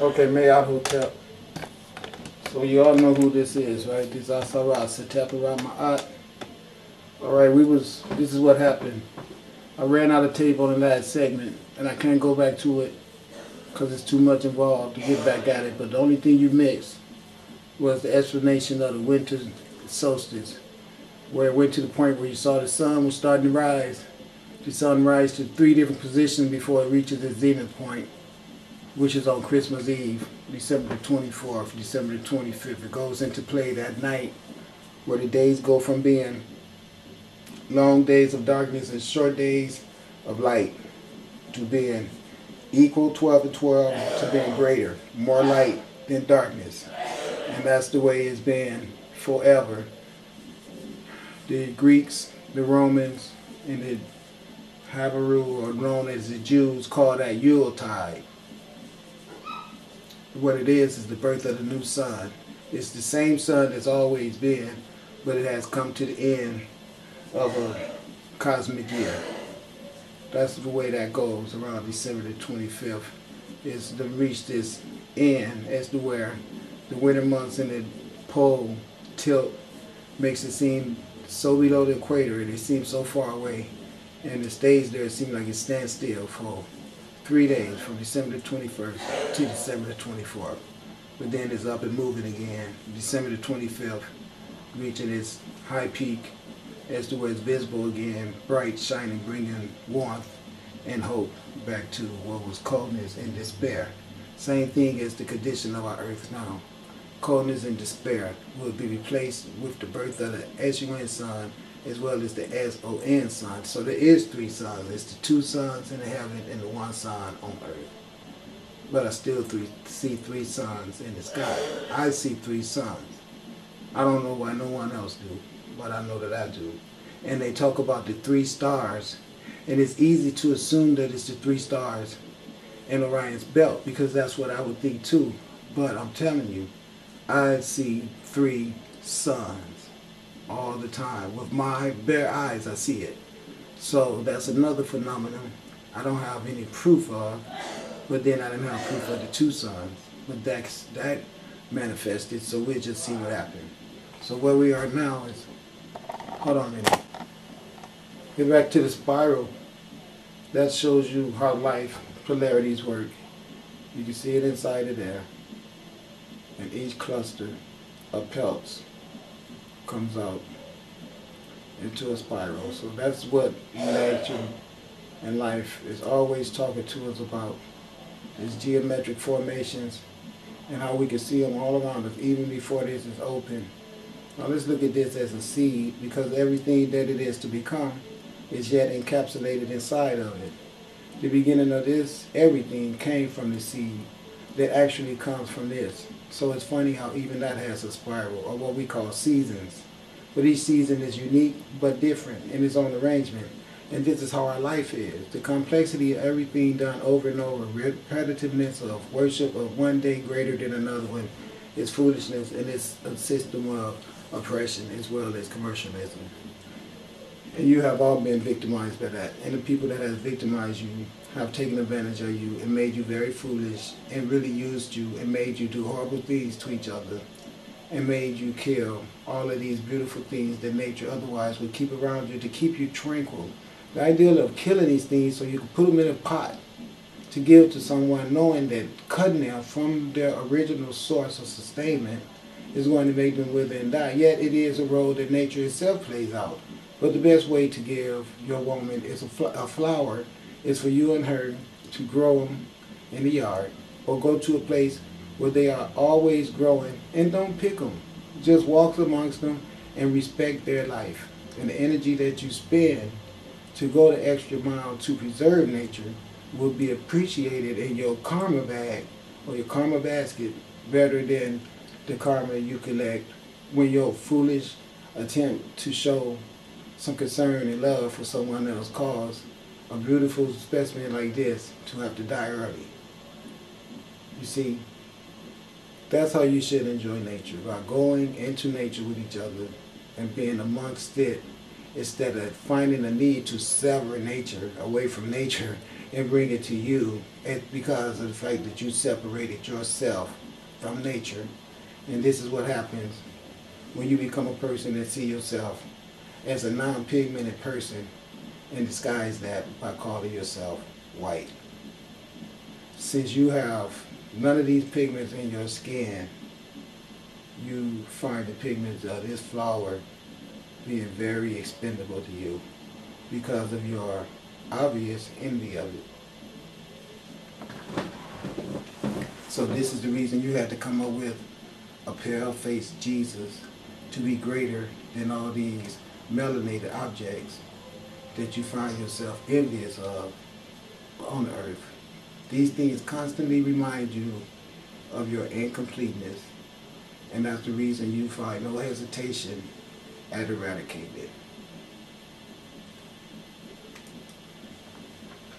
Okay, Mayat Hotel. So you all know who this is, right? This is Asar, Ma'at. Alright, this is what happened. I ran out of tape on the last segment, and I can't go back to it because it's too much involved to get back at it. But the only thing you missed was the explanation of the winter solstice, where it went to the point where you saw the sun was starting to rise. The sun rises to 3 different positions before it reaches its zenith point, which is on Christmas Eve, December the 24th, December the 25th. It goes into play that night where the days go from being long days of darkness and short days of light to being equal 12 to 12 to being greater, more light than darkness. And that's the way it's been forever. The Greeks, the Romans, and the Habaru, or known as the Jews, call that Yuletide. What it is the birth of the new sun. It's the same sun that's always been, but it has come to the end of a cosmic year. That's the way that goes around December the 25th. Is to reach this end as to where the winter months in the pole tilt makes it seem so below the equator and it seems so far away, and it stays there. It seems like it stands still for 3 days, from December the 21st to December the 24th. But then it's up and moving again. December the 25th, reaching its high peak as to where it's visible again, bright, shining, bringing warmth and hope back to what was coldness and despair. Same thing as the condition of our earth now. Coldness and despair will be replaced with the birth of the S-U-N sun as well as the S-O-N sun. So there is 3 suns. It's the 2 suns in the heaven and the 1 sun on earth. But I still see 3 suns in the sky. I see 3 suns. I don't know why no one else do, but I know that I do. And they talk about the 3 stars, and it's easy to assume that it's the 3 stars in Orion's belt, because that's what I would think too. But I'm telling you, I see 3 suns all the time. With my bare eyes, I see it. So that's another phenomenon I don't have any proof of, but then I didn't have proof of the 2 suns. But that manifested, so we'll just see what happened. So where we are now is, hold on a minute. Get back to the spiral. That shows you how life polarities work. You can see it inside of there. And each cluster of pelts comes out into a spiral. So that's what nature and life is always talking to us about, is geometric formations and how we can see them all around us even before this is open. Now let's look at this as a seed, because everything that it is to become is yet encapsulated inside of it. The beginning of this, everything came from the seed that actually comes from this. So it's funny how even that has a spiral, or what we call seasons. But each season is unique but different in its own arrangement. And this is how our life is. The complexity of everything done over and over, repetitiveness of worship of one day greater than another one, is foolishness, and it's a system of oppression as well as commercialism. And you have all been victimized by that. And the people that have victimized you have taken advantage of you and made you very foolish and really used you and made you do horrible things to each other and made you kill all of these beautiful things that nature otherwise would keep around you to keep you tranquil. The idea of killing these things so you can put them in a pot to give to someone, knowing that cutting them from their original source of sustainment is going to make them wither and die. Yet it is a role that nature itself plays out. But the best way to give your woman is a flower is for you and her to grow them in the yard, or go to a place where they are always growing, and don't pick them. Just walk amongst them and respect their life. And the energy that you spend to go the extra mile to preserve nature will be appreciated in your karma bag or your karma basket better than the karma you collect when your foolish attempt to show some concern and love for someone else cause a beautiful specimen like this to have to die early. You see, that's how you should enjoy nature, by going into nature with each other and being amongst it instead of finding a need to sever nature away from nature and bring it to you, because of the fact that you separated yourself from nature. And this is what happens when you become a person that see yourself as a non-pigmented person and disguise that by calling yourself white. Since you have none of these pigments in your skin, you find the pigments of this flower being very expendable to you because of your obvious envy of it. So this is the reason you had to come up with a pale-faced Jesus to be greater than all these melanated objects that you find yourself envious of on earth. These things constantly remind you of your incompleteness, and that's the reason you find no hesitation at eradicated.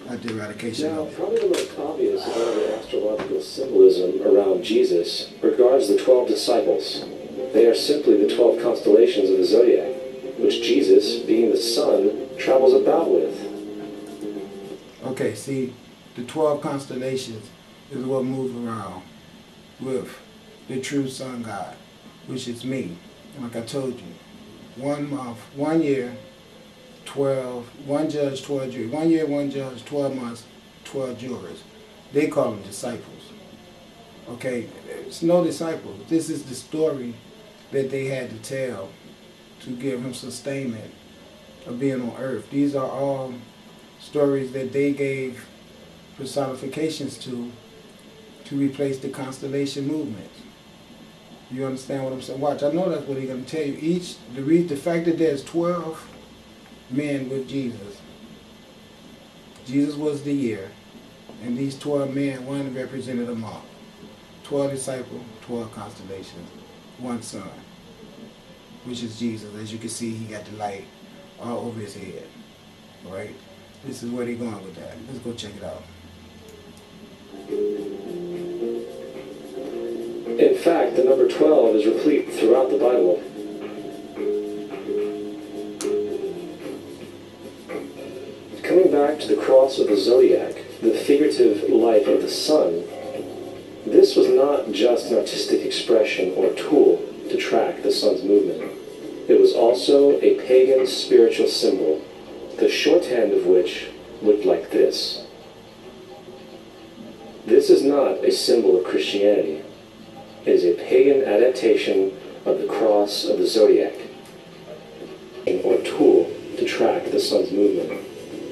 At the eradication Now, of it. probably the most obvious of all the astrological symbolism around Jesus regards the 12 disciples. They are simply the 12 constellations of the zodiac, which Jesus, being the sun, travels about with. Okay, see, the 12 constellations is what moves around with the true sun God, which is me. And like I told you, 1 month, 1 year, 12, one judge, 12 jurors. 1 year, 1 judge, 12 months, 12 jurors. They call them disciples. Okay, it's no disciples. This is the story that they had to tell to give him sustainment of being on earth. These are all stories that they gave personifications to replace the constellation movement. You understand what I'm saying? Watch, I know that's what he's going to tell you. The fact that there's 12 men with Jesus. Jesus was the year, and these 12 men, one represented a month. 12 disciples, 12 constellations, 1 sun, which is Jesus. As you can see, he got the light all over his head. All right? This is where they're going with that. Let's go check it out. In fact, the number 12 is replete throughout the Bible. Coming back to the cross of the zodiac, the figurative life of the sun, this was not just an artistic expression or tool to track the sun's movement. It was also a pagan spiritual symbol, the shorthand of which looked like this. This is not a symbol of Christianity. It is a pagan adaptation of the cross of the zodiac, or tool to track the sun's movement.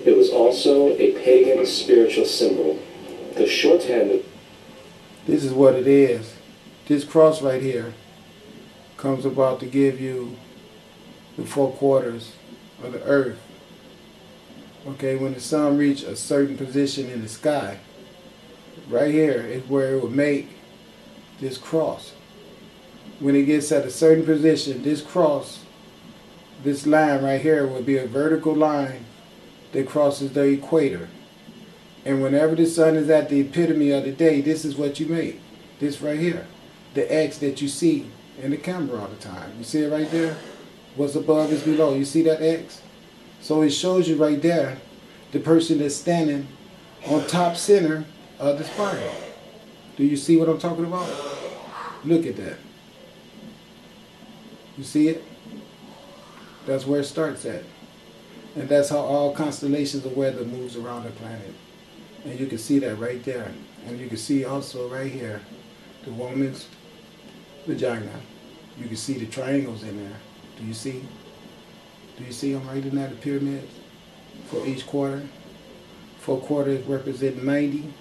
It was also a pagan spiritual symbol, the shorthand of... This is what it is. This cross right here comes about to give you the 4 quarters of the earth. Okay, when the sun reaches a certain position in the sky, right here is where it would make this cross. When it gets at a certain position, this cross, this line right here will be a vertical line that crosses the equator. And whenever the sun is at the epitome of the day, this is what you make. This right here. The X that you see in the camera all the time. You see it right there? What's above is below. You see that X? So it shows you right there the person that's standing on top center of the spiral. Do you see what I'm talking about? Look at that. You see it? That's where it starts at. And that's how all constellations of weather moves around the planet. And you can see that right there. And you can see also right here the woman's vagina. You can see the triangles in there. Do you see? Do you see them right in there, the pyramids? For each quarter. 4 quarters represent 90,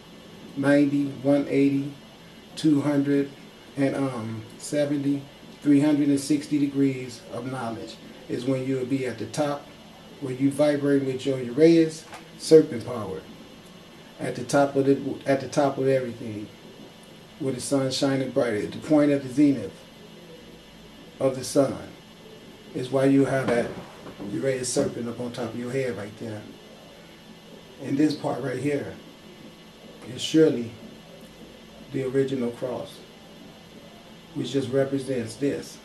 180, 270, 360 degrees of knowledge is when you'll be at the top, where you vibrate with your Uranus, serpent power. At the top of everything, where the sun shining bright, at the point of the zenith of the sun, is why you have that Uranus serpent up on top of your head right there. And this part right here is surely the original cross, which just represents this.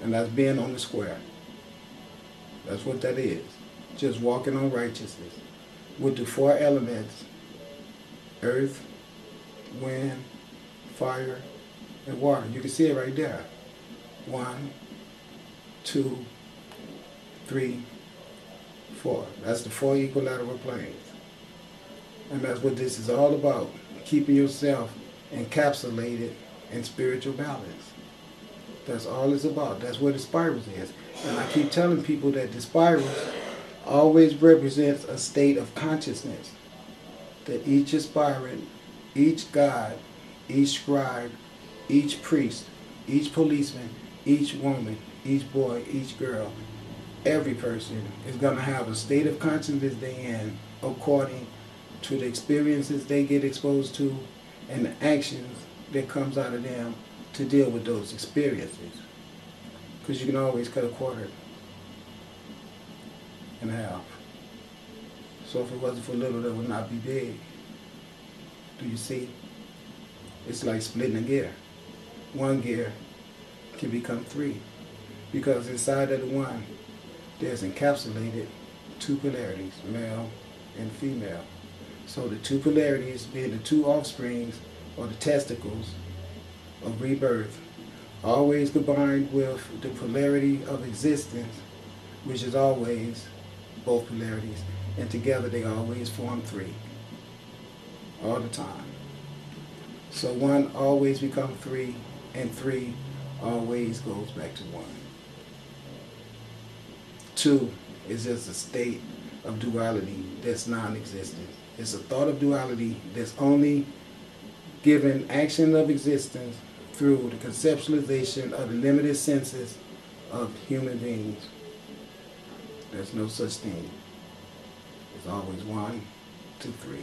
And that's being on the square. That's what that is. Just walking on righteousness. With the four elements: earth, wind, fire, and water. You can see it right there. 1, 2, 3, 4. That's the 4 equilateral planes. And that's what this is all about. Keeping yourself encapsulated in spiritual balance. That's all it's about. That's what the spirals is. And I keep telling people that the spirals always represents a state of consciousness. That each aspirant, each God, each scribe, each priest, each policeman, each woman, each boy, each girl, every person is going to have a state of consciousness they're in according to the experiences they get exposed to and the actions that comes out of them to deal with those experiences. Because you can always cut a quarter in half. So if it wasn't for little, that would not be big. Do you see? It's like splitting a gear. One gear can become 3. Because inside of the one, there's encapsulated 2 polarities, male and female. So the 2 polarities being the 2 offsprings or the testicles of rebirth, always combined with the polarity of existence, which is always both polarities, and together they always form 3, all the time. So 1 always becomes 3, and 3 always goes back to 1. 2 is just a state of duality that's non-existent. It's a thought of duality that's only given action of existence through the conceptualization of the limited senses of human beings. There's no such thing. It's always 1, 2, 3,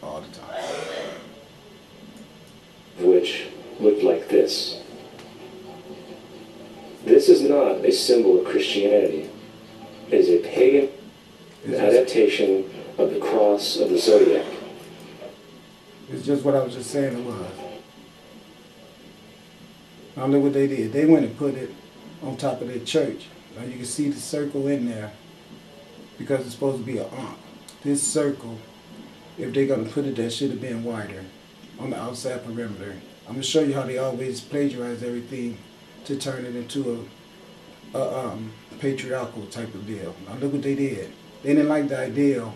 all the time. Which looked like this. This is not a symbol of Christianity. It is a pagan adaptation of the cross of the zodiac. It's just what I was just saying it was. Now look what they did. They went and put it on top of their church. Now you can see the circle in there because it's supposed to be an ankh. This circle, if they're going to put it there, should have been wider on the outside perimeter. I'm going to show you how they always plagiarize everything to turn it into a patriarchal type of deal. Now look what they did. They didn't like the ideal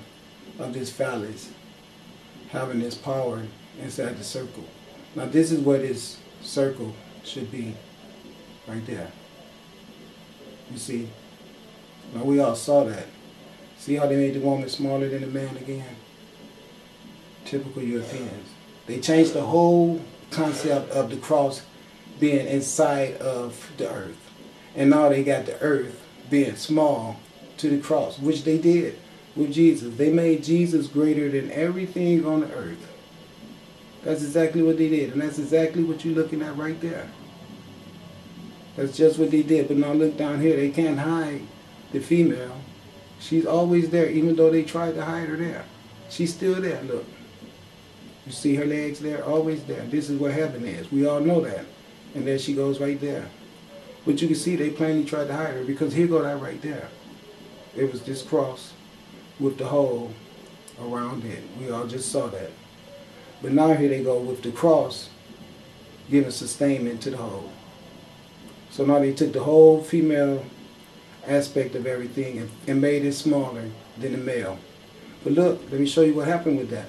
of this phallus having this power inside the circle. Now this is where this circle should be, right there. You see? Now we all saw that. See how they made the woman smaller than the man again? Typical Europeans. They changed the whole concept of the cross being inside of the earth. And now they got the earth being small to the cross, which they did with Jesus. They made Jesus greater than everything on the earth. That's exactly what they did. And that's exactly what you're looking at right there. That's just what they did. But now look down here. They can't hide the female. She's always there, even though they tried to hide her there. She's still there, look. You see her legs there? Always there. This is where heaven is. We all know that. And there she goes right there. But you can see they plainly tried to hide her because here go that right there. It was this cross with the hole around it. We all just saw that. But now here they go with the cross giving sustainment to the hole. So now they took the whole female aspect of everything and made it smaller than the male. But look, let me show you what happened with that.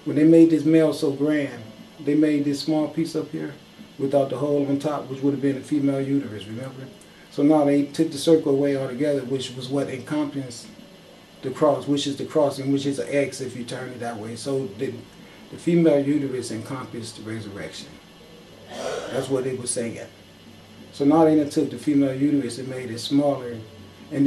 When they made this male so grand, they made this small piece up here without the hole on top, which would have been a female uterus, remember? So now they took the circle away altogether, which was what encompassed the cross, which is the cross, and which is an X if you turn it that way. So the female uterus encompassed the resurrection. That's what they were saying. So now they took the female uterus and made it smaller, and then